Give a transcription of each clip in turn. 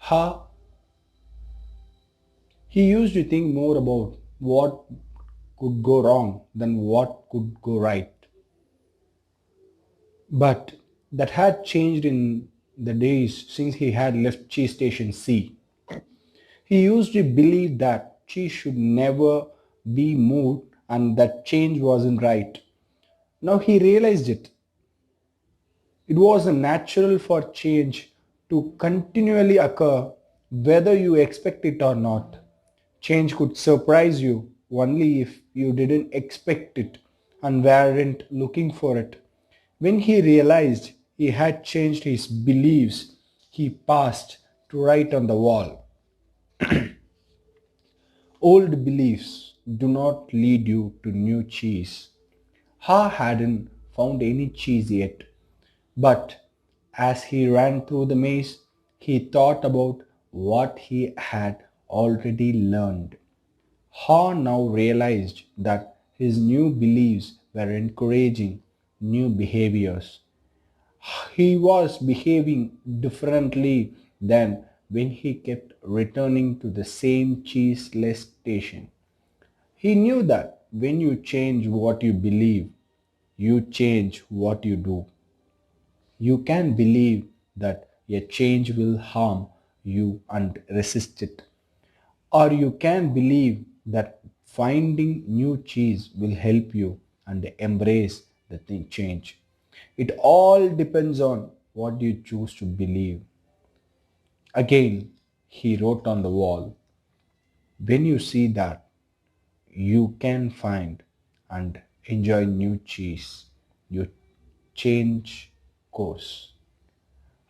How he used to think more about what could go wrong than what could go right. But that had changed in the days since he had left Cheese Station C. He used to believe that cheese should never be moved and that change wasn't right. Now he realized it. It was a natural for change to continually occur whether you expect it or not. Change could surprise you only if you didn't expect it and weren't looking for it. When he realized he had changed his beliefs, he passed to write on the wall. Old beliefs do not lead you to new cheese. Ha hadn't found any cheese yet, but as he ran through the maze, he thought about what he had already learned. Ha now realized that his new beliefs were encouraging new behaviors. He was behaving differently than when he kept returning to the same cheeseless station. He knew that when you change what you believe, you change what you do. You can believe that a change will harm you and resist it. Or you can believe that finding new cheese will help you and embrace the thing change. It all depends on what you choose to believe. Again, he wrote on the wall, when you see that, you can find and enjoy new cheese. You change course.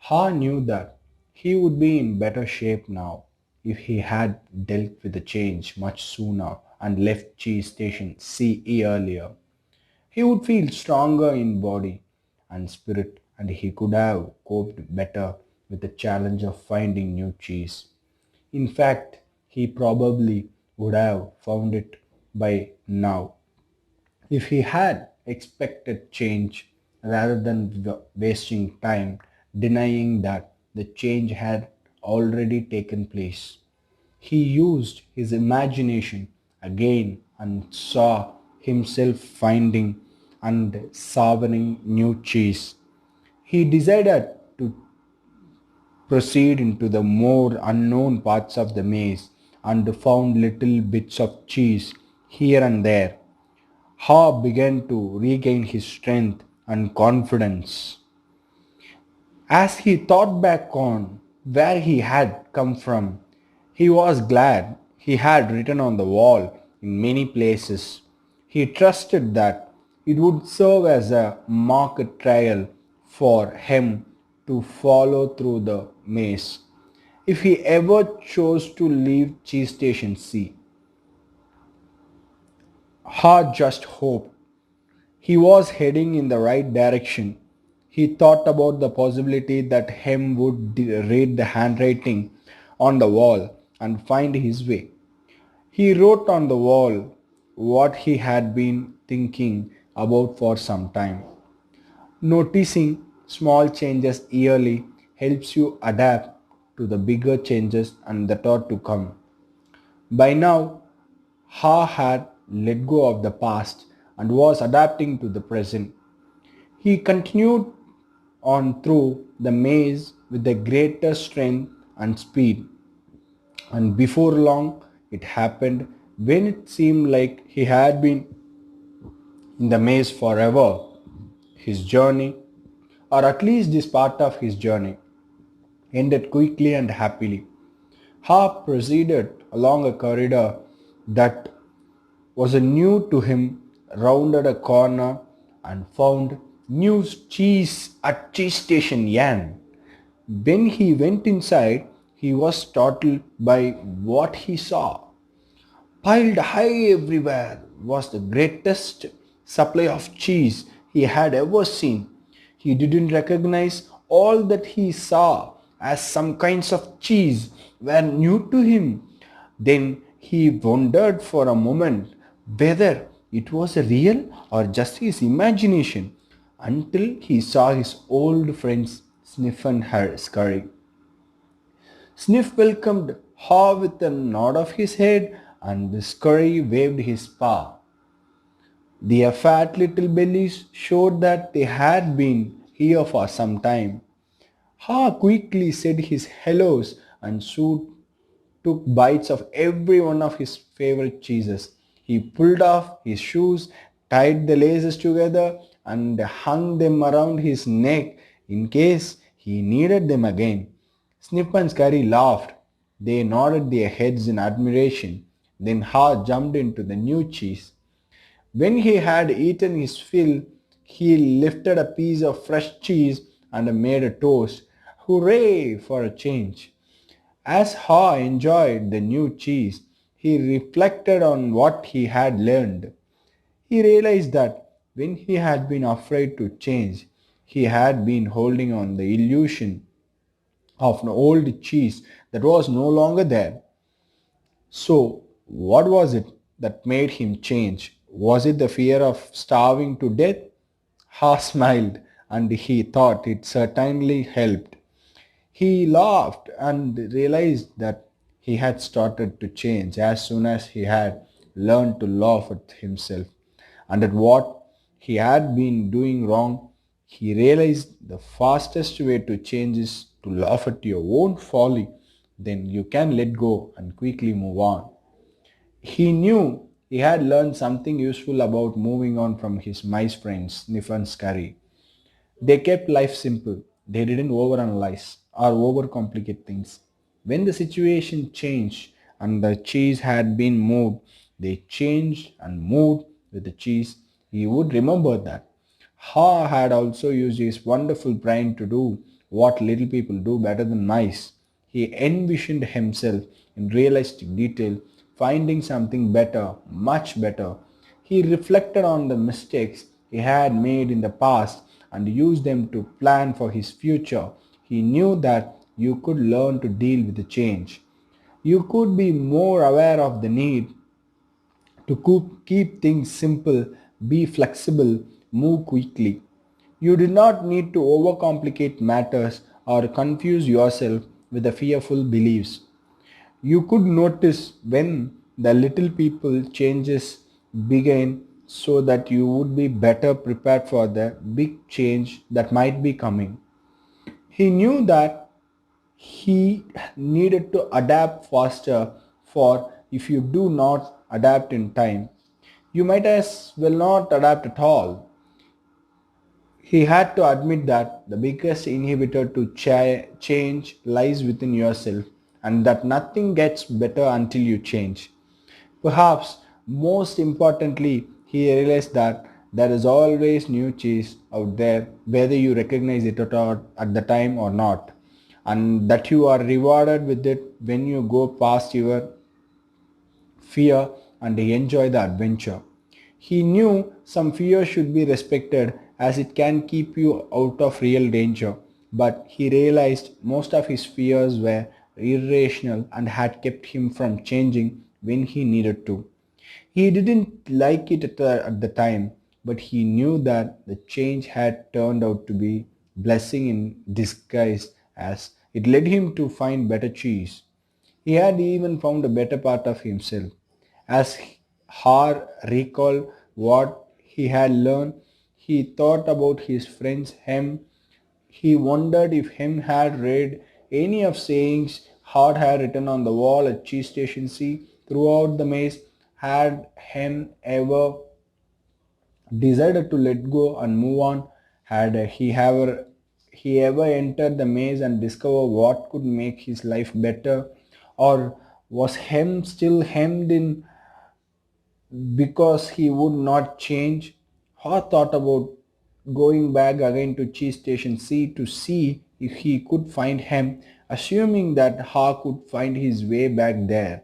Ha knew that he would be in better shape now if he had dealt with the change much sooner and left Cheese Station CE earlier. He would feel stronger in body and spirit and he could have coped better with the challenge of finding new cheese. In fact, he probably would have found it by now if he had expected change rather than wasting time denying that the change had already taken place. He used his imagination again and saw himself finding and savoring new cheese. He decided to proceed into the more unknown parts of the maze and found little bits of cheese here and there. Ha began to regain his strength and confidence. As he thought back on where he had come from, he was glad he had written on the wall in many places. He trusted that it would serve as a mock trial for him to follow through the maze. If he ever chose to leave Cheese Station C, Ha just hoped he was heading in the right direction. He thought about the possibility that Hem would read the handwriting on the wall and find his way. He wrote on the wall what he had been thinking about for some time. Noticing small changes yearly helps you adapt to the bigger changes and that are to come. By now, Ha had let go of the past and was adapting to the present. He continued on through the maze with the greatest strength and speed, and before long it happened when it seemed like he had been in the maze forever. His journey, or at least this part of his journey, ended quickly and happily. Ha proceeded along a corridor that was new to him, rounded a corner and found new cheese at Cheese Station Yan. When he went inside, he was startled by what he saw. Piled high everywhere was the greatest supply of cheese he had ever seen. He didn't recognize all that he saw as some kinds of cheese were new to him. Then he wondered for a moment whether it was real or just his imagination until he saw his old friends Sniff and Scurry Sniff welcomed Ha with a nod of his head, and Scurry waved his paw. Their fat little bellies showed that they had been here for some time. Ha quickly said his hellos and soon took bites of every one of his favorite cheeses. He pulled off his shoes, tied the laces together, and hung them around his neck in case he needed them again. Snip and Scurry laughed. They nodded their heads in admiration. Then Ha jumped into the new cheese. When he had eaten his fill, he lifted a piece of fresh cheese and made a toast. Hooray for a change! As Ha enjoyed the new cheese, he reflected on what he had learned. He realized that when he had been afraid to change, he had been holding on the illusion of an old cheese that was no longer there. So, what was it that made him change? Was it the fear of starving to death? Ha smiled, and he thought it certainly helped. He laughed and realized that he had started to change as soon as he had learned to laugh at himself and at what he had been doing wrong. He realized the fastest way to change is to laugh at your own folly. Then you can let go and quickly move on. He knew he had learned something useful about moving on from his mice friends, Sniff and Scurry. They kept life simple. They didn't overanalyze or overcomplicate things. When the situation changed and the cheese had been moved, they changed and moved with the cheese. He would remember that. Ha had also used his wonderful brain to do what little people do better than mice. He envisioned himself in realistic detail, finding something better, much better. He reflected on the mistakes he had made in the past and used them to plan for his future. He knew that you could learn to deal with the change. You could be more aware of the need to keep things simple, be flexible, move quickly. You do not need to overcomplicate matters or confuse yourself with the fearful beliefs. You could notice when the little people changes begin so that you would be better prepared for the big change that might be coming. He knew that he needed to adapt faster, for if you do not adapt in time, you might as well not adapt at all. He had to admit that the biggest inhibitor to change lies within yourself and that nothing gets better until you change. Perhaps most importantly, he realized that there is always new cheese out there, whether you recognize it at the time or not, and that you are rewarded with it when you go past your fear and enjoy the adventure. He knew some fear should be respected as it can keep you out of real danger, but he realized most of his fears were irrational and had kept him from changing when he needed to. He didn't like it at the time, but he knew that the change had turned out to be blessing in disguise as it led him to find better cheese. He had even found a better part of himself. As Har recalled what he had learned, he thought about his friend's Hem. He wondered if Hem had read any of sayings Hart had written on the wall at Cheese Station C throughout the maze. Had Hem ever decided to let go and move on? Had he ever entered the maze and discovered what could make his life better? Or was Hem still hemmed in because he would not change? Haw thought about going back again to Cheese Station C to see if he could find him, assuming that Haw could find his way back there.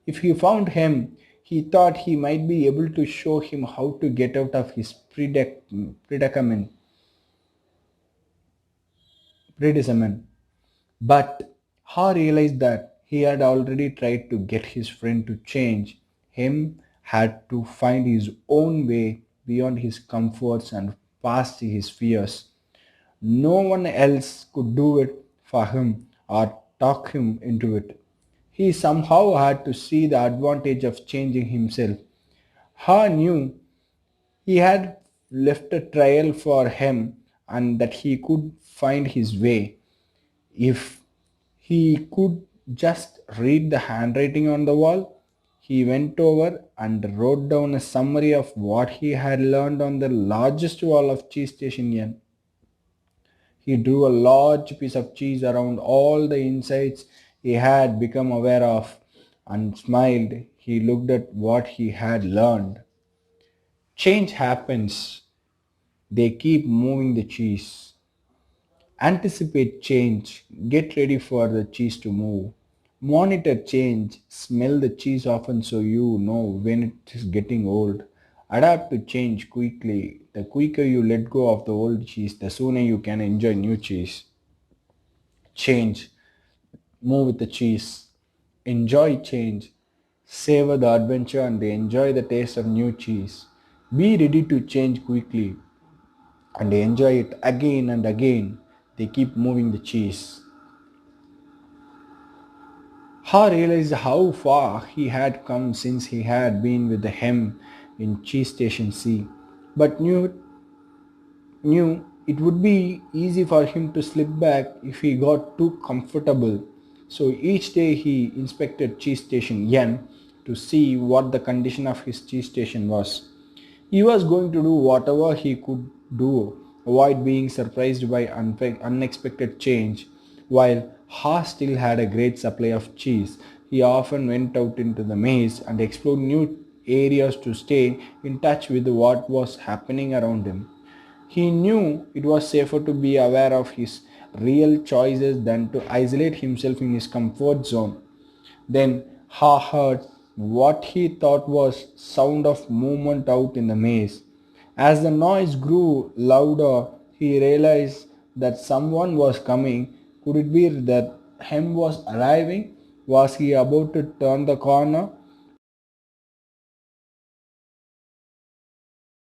If he found him, he thought he might be able to show him how to get out of his predicament. predicament. But Ha realized that he had already tried to get his friend to change. Him had to find his own way beyond his comforts and past his fears. No one else could do it for him or talk him into it. He somehow had to see the advantage of changing himself. Ha knew he had left a trail for him and that he could find his way. If he could just read the handwriting on the wall, he went over and wrote down a summary of what he had learned on the largest wall of Cheese Station Inn. He drew a large piece of cheese around all the insights he had become aware of and smiled. He looked at what he had learned. Change happens. They keep moving the cheese. Anticipate change. Get ready for the cheese to move. Monitor change. Smell the cheese often so you know when it is getting old. Adapt to change quickly. The quicker you let go of the old cheese, the sooner you can enjoy new cheese. Change. Move with the cheese. Enjoy change. Savor the adventure and enjoy the taste of new cheese. Be ready to change quickly and enjoy it again and again. They keep moving the cheese. Ha realized how far he had come since he had been with him in Cheese Station C, but knew it would be easy for him to slip back if he got too comfortable. So each day he inspected Cheese Station N to see what the condition of his cheese station was. He was going to do whatever he could do, avoid being surprised by unexpected change. While Haas still had a great supply of cheese, he often went out into the maze and explored new areas to stay in touch with what was happening around him. He knew it was safer to be aware of his real choices than to isolate himself in his comfort zone. Then Ha heard what he thought was sound of movement out in the maze. As the noise grew louder, he realized that someone was coming. Could it be that him was arriving? Was he about to turn the corner?